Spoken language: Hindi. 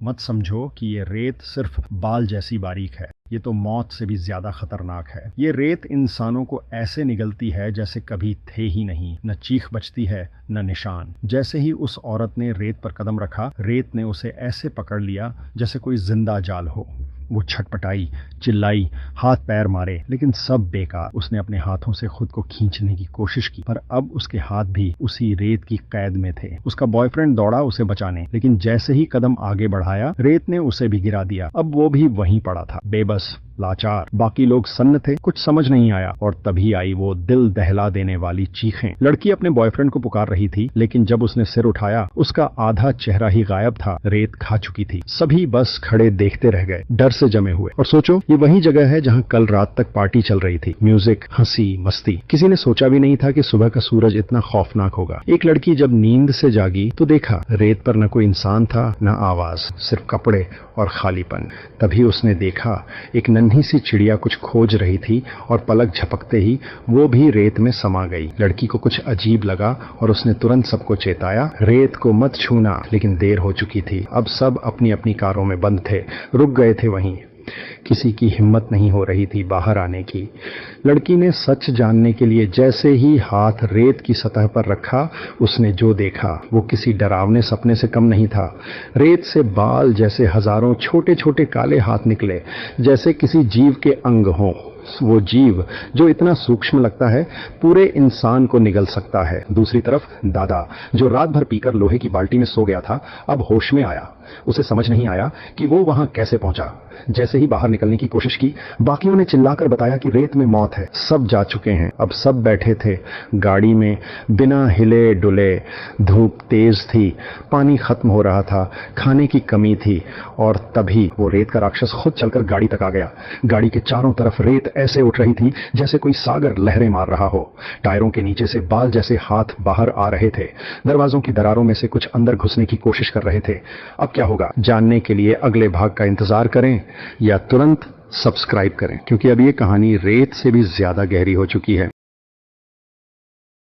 मत समझो कि ये रेत सिर्फ बाल जैसी बारीक है, ये तो मौत से भी ज्यादा खतरनाक है। ये रेत इंसानों को ऐसे निगलती है जैसे कभी थे ही नहीं, न चीख बचती है न निशान। जैसे ही उस औरत ने रेत पर कदम रखा, रेत ने उसे ऐसे पकड़ लिया जैसे कोई जिंदा जाल हो। वो छटपटाई, चिल्लाई, हाथ पैर मारे, लेकिन सब बेकार। उसने अपने हाथों से खुद को खींचने की कोशिश की, पर अब उसके हाथ भी उसी रेत की कैद में थे। उसका बॉयफ्रेंड दौड़ा उसे बचाने, लेकिन जैसे ही कदम आगे बढ़ाया, रेत ने उसे भी गिरा दिया। अब वो भी वहीं पड़ा था, बेबस, लाचार। बाकी लोग सन्न थे, कुछ समझ नहीं आया, और तभी आई वो दिल दहला देने वाली चीखें। लड़की अपने बॉयफ्रेंड को पुकार रही थी, लेकिन जब उसने सिर उठाया, उसका आधा चेहरा ही गायब था, रेत खा चुकी थी। सभी बस खड़े देखते रह गए, डर से जमे हुए। और सोचो, ये वही जगह है जहां कल रात तक पार्टी चल रही थी, म्यूजिक, हंसी, मस्ती। किसी ने सोचा भी नहीं था कि सुबह का सूरज इतना खौफनाक होगा। एक लड़की जब नींद से जागी तो देखा, रेत पर न कोई इंसान था, न आवाज, सिर्फ कपड़े और खालीपन। तभी उसने देखा, एक नन्ही सी चिड़िया कुछ खोज रही थी, और पलक झपकते ही वो भी रेत में समा गई। लड़की को कुछ अजीब लगा और उसने तुरंत सबको चेताया, रेत को मत छूना। लेकिन देर हो चुकी थी। अब सब अपनी अपनी कारों में बंद थे, रुक गए थे वहीं। किसी की हिम्मत नहीं हो रही थी बाहर आने की। लड़की ने सच जानने के लिए जैसे ही हाथ रेत की सतह पर रखा, उसने जो देखा वो किसी डरावने सपने से कम नहीं था। रेत से बाल जैसे हजारों छोटे छोटे काले हाथ निकले, जैसे किसी जीव के अंग हों। वो जीव जो इतना सूक्ष्म लगता है, पूरे इंसान को निगल सकता है। दूसरी तरफ दादा, जो रात भर पीकर लोहे की बाल्टी में सो गया था, अब होश में आया। उसे समझ नहीं आया कि वो वहां कैसे पहुंचा। जैसे ही बाहर निकलने की कोशिश की, बाकियों ने चिल्लाकर बताया कि रेत में मौत है, सब जा चुके हैं। अब सब बैठे थे गाड़ी में, बिना हिले डुले। धूप तेज थी, पानी खत्म हो रहा था, खाने की कमी थी, और तभी वो रेत का राक्षस खुद चलकर गाड़ी तक आ गया। गाड़ी के चारों तरफ रेत ऐसे उठ रही थी जैसे कोई सागर लहरें मार रहा हो। टायरों के नीचे से बाल जैसे हाथ बाहर आ रहे थे। दरवाजों की दरारों में से कुछ अंदर घुसने की कोशिश कर रहे थे। अब क्या होगा, जानने के लिए अगले भाग का इंतजार करें या तुरंत सब्सक्राइब करें, क्योंकि अब ये कहानी रेत से भी ज्यादा गहरी हो चुकी है।